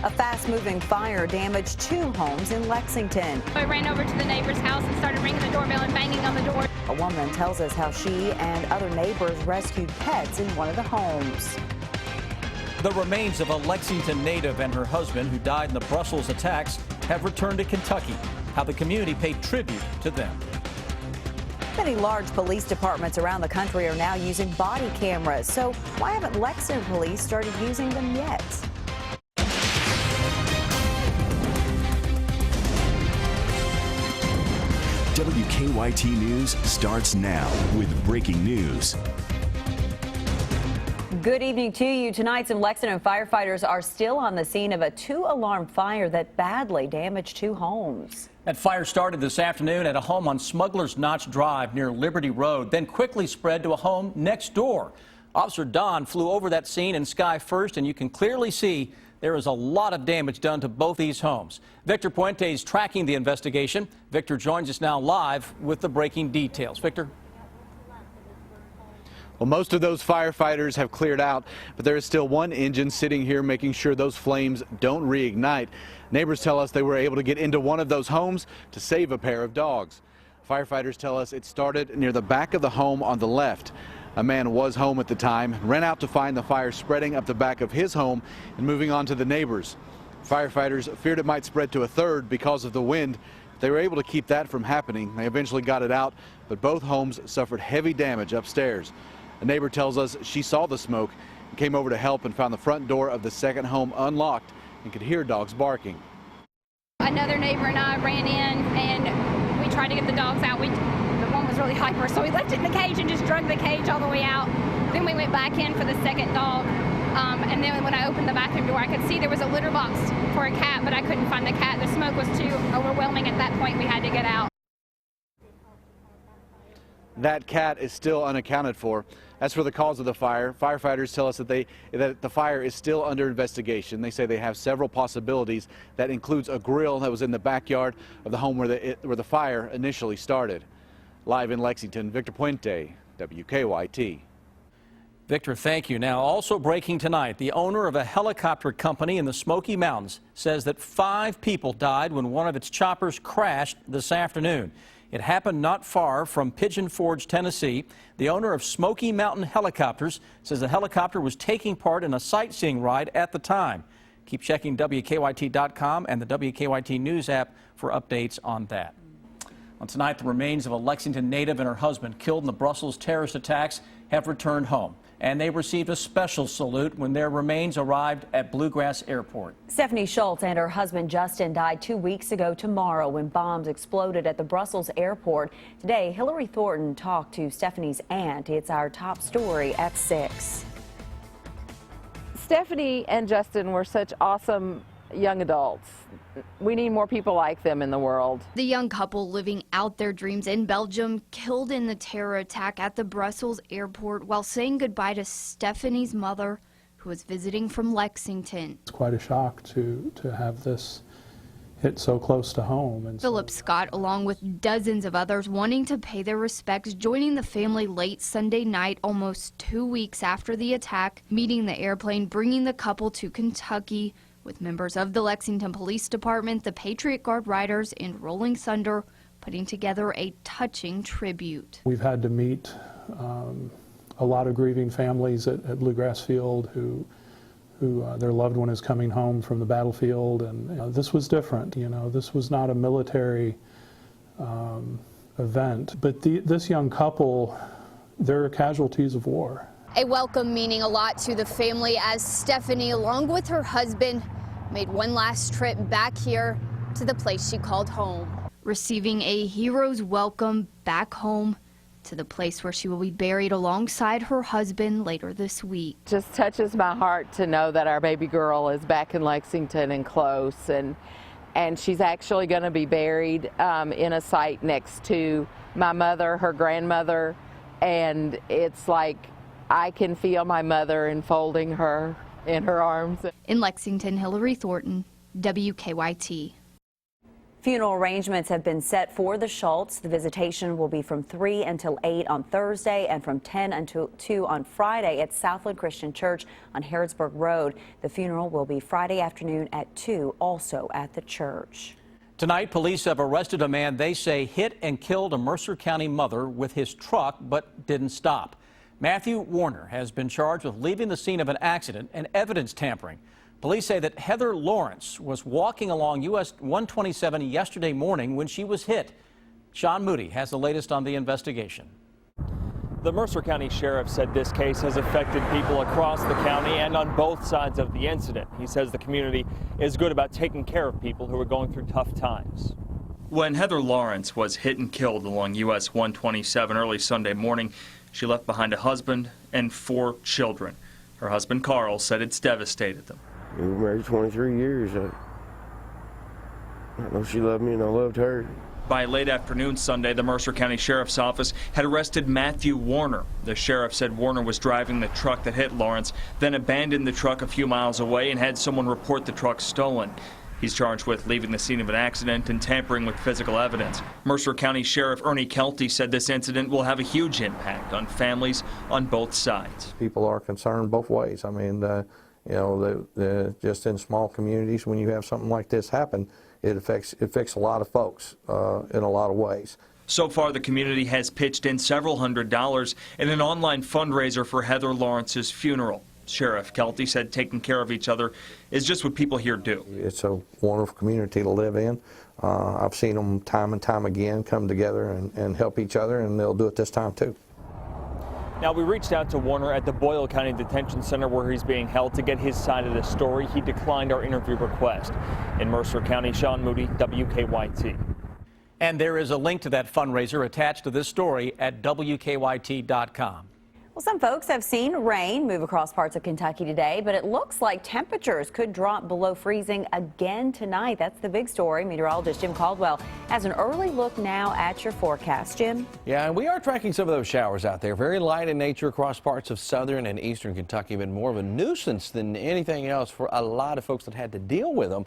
A fast-moving fire damaged 2 homes in Lexington. I ran over to the neighbor's house and started ringing the doorbell and banging on the door. A woman tells us how she and other neighbors rescued pets in one of the homes. The remains of a Lexington native and her husband who died in the Brussels attacks have returned to Kentucky. How the community paid tribute to them. Many large police departments around the country are now using body cameras. So why haven't Lexington police started using them yet? WKYT News starts now with breaking news. Good evening to you. Tonight, some Lexington firefighters are still on the scene of a 2-alarm fire that badly damaged 2 homes. That fire started this afternoon at a home on Smuggler's Notch Drive near Liberty Road, then quickly spread to a home next door. Officer Don flew over that scene in Sky First, and you can clearly see there is a lot of damage done to both these homes. Victor Puente is tracking the investigation. Victor joins us now live with the breaking details. Victor. Well, most of those firefighters have cleared out, but there is still one engine sitting here making sure those flames don't reignite. Neighbors tell us they were able to get into one of those homes to save a pair of dogs. Firefighters tell us it started near the back of the home on the left. A man was home at the time, ran out to find the fire spreading up the back of his home and moving on to the neighbors. Firefighters feared it might spread to a third because of the wind. They were able to keep that from happening. They eventually got it out, but both homes suffered heavy damage upstairs. A neighbor tells us she saw the smoke and came over to help and found the front door of the second home unlocked and could hear dogs barking. Another neighbor and I ran in and we tried to get the dogs out. The one was really hyper, so we left it in the cage and just drug the cage all the way out. Then we went back in for the second dog. And then when I opened the bathroom door, I could see there was a litter box for a cat, but I couldn't find the cat. The smoke was too overwhelming at that point. We had to get out. That cat is still unaccounted for. As for the cause of the fire, firefighters tell us that the fire is still under investigation. They say they have several possibilities. That includes a grill that was in the backyard of the home where the fire initially started. Live in Lexington, Victor Puente, WKYT. Victor, thank you. Now, also breaking tonight, the owner of a helicopter company in the Smoky Mountains says that 5 people died when one of its choppers crashed this afternoon. It happened not far from Pigeon Forge, Tennessee. The owner of Smoky Mountain Helicopters says the helicopter was taking part in a sightseeing ride at the time. Keep checking WKYT.com and the WKYT News app for updates on that. On tonight, the remains of a Lexington native and her husband killed in the Brussels terrorist attacks have returned home. And they received a special salute when their remains arrived at Bluegrass Airport. Stephanie Shults and her husband Justin died 2 weeks ago tomorrow when bombs exploded at the Brussels airport. Today, Hillary Thornton talked to Stephanie's aunt. It's our top story at 6. Stephanie and Justin were such awesome young adults. We need more people like them in the world. The young couple living out their dreams in Belgium killed in the terror attack at the Brussels airport while saying goodbye to Stephanie's mother, who was visiting from Lexington. It's quite a shock to have this hit so close to home. And Philip Scott, along with dozens of others wanting to pay their respects, joining the family late Sunday night, almost 2 weeks after the attack, meeting the airplane, bringing the couple to Kentucky, with members of the Lexington Police Department, the Patriot Guard Riders, and Rolling Thunder putting together a touching tribute. We've had to meet a lot of grieving families at Bluegrass Field who their loved one is coming home from the battlefield, and this was different. This was not a military event, but this young couple, they're casualties of war. A welcome meaning a lot to the family as Stephanie, along with her husband, made one last trip back here to the place she called home. Receiving a hero's welcome back home to the place where she will be buried alongside her husband later this week. Just touches my heart to know that our baby girl is back in Lexington and close, and she's actually going to be buried in a site next to my mother, her grandmother, and it's like I can feel my mother enfolding her in her arms. In Lexington, Hillary Thornton, WKYT. Funeral arrangements have been set for the Shults. The visitation will be from 3 until 8 on Thursday and from 10 until 2 on Friday at Southland Christian Church on Harrodsburg Road. The funeral will be Friday afternoon at 2, also at the church. Tonight, police have arrested a man they say hit and killed a Mercer County mother with his truck but didn't stop. Matthew Warner has been charged with leaving the scene of an accident and evidence tampering. Police say that Heather Lawrence was walking along US 127 yesterday morning when she was hit. Sean Moody has the latest on the investigation. The Mercer County Sheriff said this case has affected people across the county and on both sides of the incident. He says the community is good about taking care of people who are going through tough times. When Heather Lawrence was hit and killed along US 127 early Sunday morning, she left behind a husband and 4 children. Her husband Carl said it's devastated them. We were married 23 years. I know she loved me and I loved her. By late afternoon Sunday, the Mercer County Sheriff's Office had arrested Matthew Warner. The sheriff said Warner was driving the truck that hit Lawrence, then abandoned the truck a few miles away and had someone report the truck stolen. He's charged with leaving the scene of an accident and tampering with physical evidence. Mercer County Sheriff Ernie Kelty said this incident will have a huge impact on families on both sides. People are concerned both ways. I mean, you know, just in small communities, when you have something like this happen, it affects a lot of folks in a lot of ways. So far, the community has pitched in several $100s in an online fundraiser for Heather Lawrence's funeral. Sheriff Kelty said taking care of each other is just what people here do. It's a wonderful community to live in. I've seen them time and time again come together and help each other, and they'll do it this time too. Now, we reached out to Warner at the Boyle County Detention Center where he's being held to get his side of the story. He declined our interview request. In Mercer County, Sean Moody, WKYT. And there is a link to that fundraiser attached to this story at WKYT.com. Well, some folks have seen rain move across parts of Kentucky today, but it looks like temperatures could drop below freezing again tonight. That's the big story. Meteorologist Jim Caldwell has an early look now at your forecast. Jim? Yeah, and we are tracking some of those showers out there. Very light in nature across parts of southern and eastern Kentucky, but more of a nuisance than anything else for a lot of folks that had to deal with them.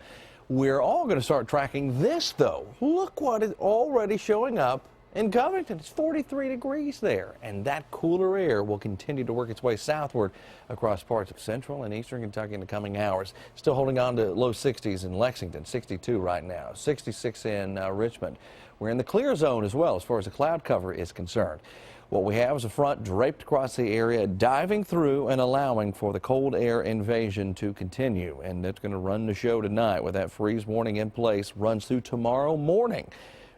We're all going to start tracking this, though. Look what is already showing up in Covington. It's 43 degrees there, and that cooler air will continue to work its way southward across parts of central and eastern Kentucky in the coming hours. Still holding on to low 60s in Lexington, 62 right now, 66 in Richmond. We're in the clear zone as well as far as the cloud cover is concerned. What we have is a front draped across the area, diving through and allowing for the cold air invasion to continue. And it's going to run the show tonight with that freeze warning in place, runs through tomorrow morning.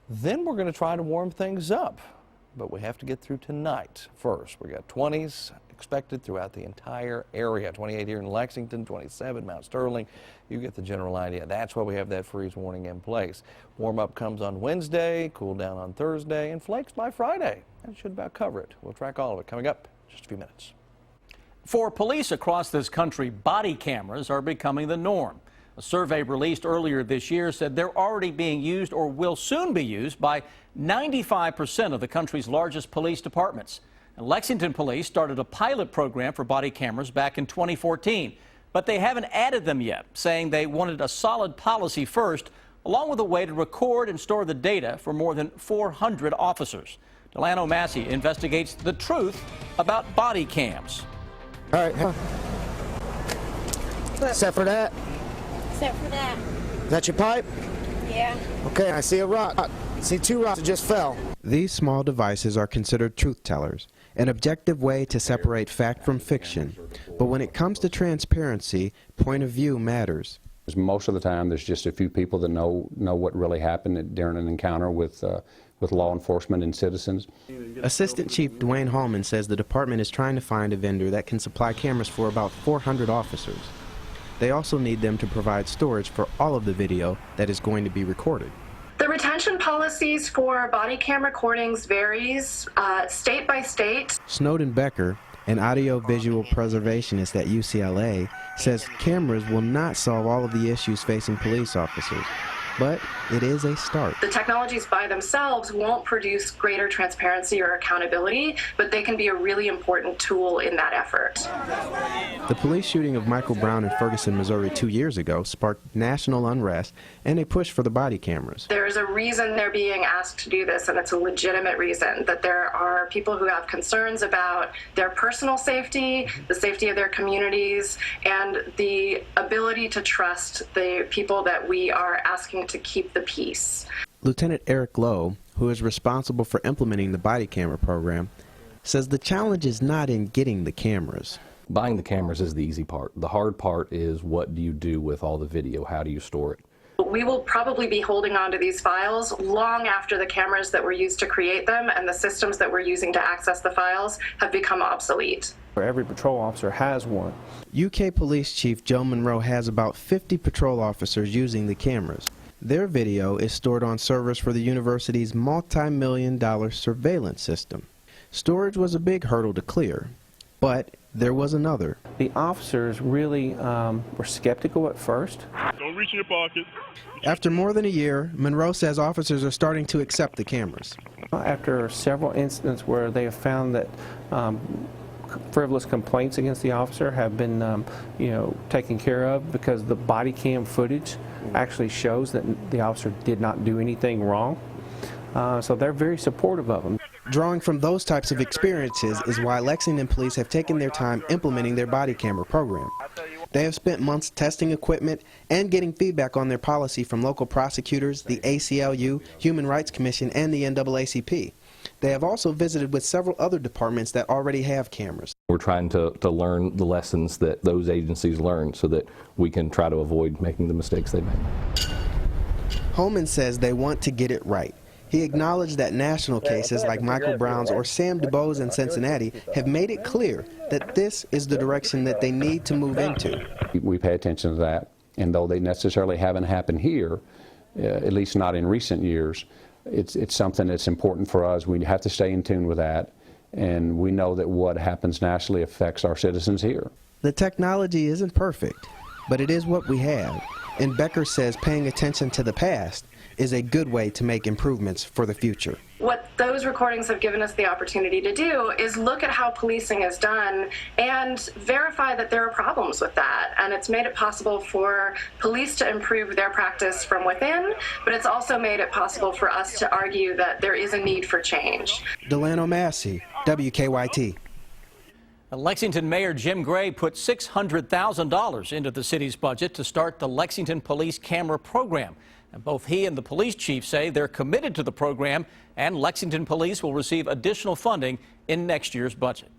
Then we're going to try to warm things up, but we have to get through tonight first. We got 20s expected throughout the entire area. 28 here in Lexington, 27 Mount Sterling. You get the general idea. That's why we have that freeze warning in place. Warm up comes on Wednesday, cool down on Thursday, and flakes by Friday. That should about cover it. We'll track all of it coming up in just a few minutes. For police across this country, body cameras are becoming the norm. A survey released earlier this year said they're already being used or will soon be used by 95% of the country's largest police departments. And Lexington Police started a pilot program for body cameras back in 2014, but they haven't added them yet, saying they wanted a solid policy first, along with a way to record and store the data for more than 400 officers. Delano Massey investigates the truth about body cams. All right. Except for that. Except for that. Is that your pipe? Yeah. Okay, I see a rock. I see 2 rocks that just fell. These small devices are considered truth tellers, an objective way to separate fact from fiction. But when it comes to transparency, point of view matters. Most of the time, there's just a few people that know what really happened during an encounter with law enforcement and citizens. Assistant Chief Dwayne Hallman says the department is trying to find a vendor that can supply cameras for about 400 officers. They also need them to provide storage for all of the video that is going to be recorded. The retention policies for body cam recordings varies state by state. Snowden Becker, an audio-visual preservationist at UCLA, says cameras will not solve all of the issues facing police officers. but it is a start. The technologies by themselves won't produce greater transparency or accountability, but they can be a really important tool in that effort. The police shooting of Michael Brown in Ferguson, Missouri 2 years ago sparked national unrest and a push for the body cameras. There's a reason they're being asked to do this, and it's a legitimate reason, that there are people who have concerns about their personal safety, the safety of their communities, and the ability to trust the people that we are asking to keep the peace. Lieutenant Eric Lowe, who is responsible for implementing the body camera program, says the challenge is not in getting the cameras. Buying the cameras is the easy part. The hard part is, what do you do with all the video? How do you store it? We will probably be holding on to these files long after the cameras that were used to create them and the systems that we're using to access the files have become obsolete. Every patrol officer has one. UK Police Chief Joe Monroe has about 50 patrol officers using the cameras. Their video is stored on servers for the university's multi-million-dollar surveillance system. Storage was a big hurdle to clear, but there was another. The officers really were skeptical at first. Don't reach in your pocket. After more than a year, Monroe says officers are starting to accept the cameras. After several incidents where they have found that frivolous complaints against the officer have been taken care of because the body cam footage actually shows that the officer did not do anything wrong. So they're very supportive of them. Drawing from those types of experiences is why Lexington police have taken their time implementing their body camera program. They have spent months testing equipment and getting feedback on their policy from local prosecutors, the ACLU, Human Rights Commission, and the NAACP. They have also visited with several other departments that already have cameras. We're trying to learn the lessons that those agencies learned so that we can try to avoid making the mistakes they made. Holman says they want to get it right. He acknowledged that national cases like Michael Brown's or Sam DuBose in Cincinnati have made it clear that this is the direction that they need to move into. We pay attention to that, and though they necessarily haven't happened here, at least not in recent years, it's something that's important for us. We have to stay in tune with that, and we know that what happens nationally affects our citizens here. The technology isn't perfect, but it is what we have, and Becker says paying attention to the past is a good way to make improvements for the future. What those recordings have given us the opportunity to do is look at how policing is done and verify that there are problems with that. And it's made it possible for police to improve their practice from within, but it's also made it possible for us to argue that there is a need for change. Delano Massey, WKYT. Lexington Mayor Jim Gray put $600,000 into the city's budget to start the Lexington Police Camera Program. And both he and the police chief say they're committed to the program, and Lexington Police will receive additional funding in next year's budget.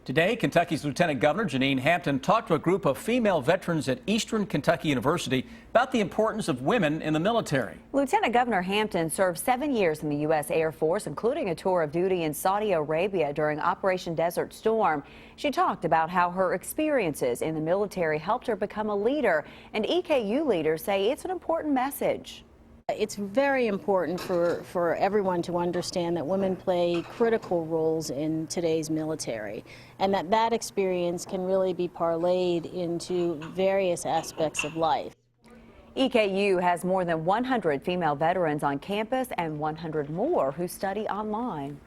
Today, Kentucky's Lieutenant Governor Janine Hampton talked to a group of female veterans at Eastern Kentucky University about the importance of women in the military. Lieutenant Governor Hampton served 7 years in the U.S. Air Force, including a tour of duty in Saudi Arabia during Operation Desert Storm. She talked about how her experiences in the military helped her become a leader, and EKU leaders say it's an important message. It's very important for everyone to understand that women play critical roles in today's military, and that experience can really be parlayed into various aspects of life. EKU has more than 100 female veterans on campus and 100 more who study online.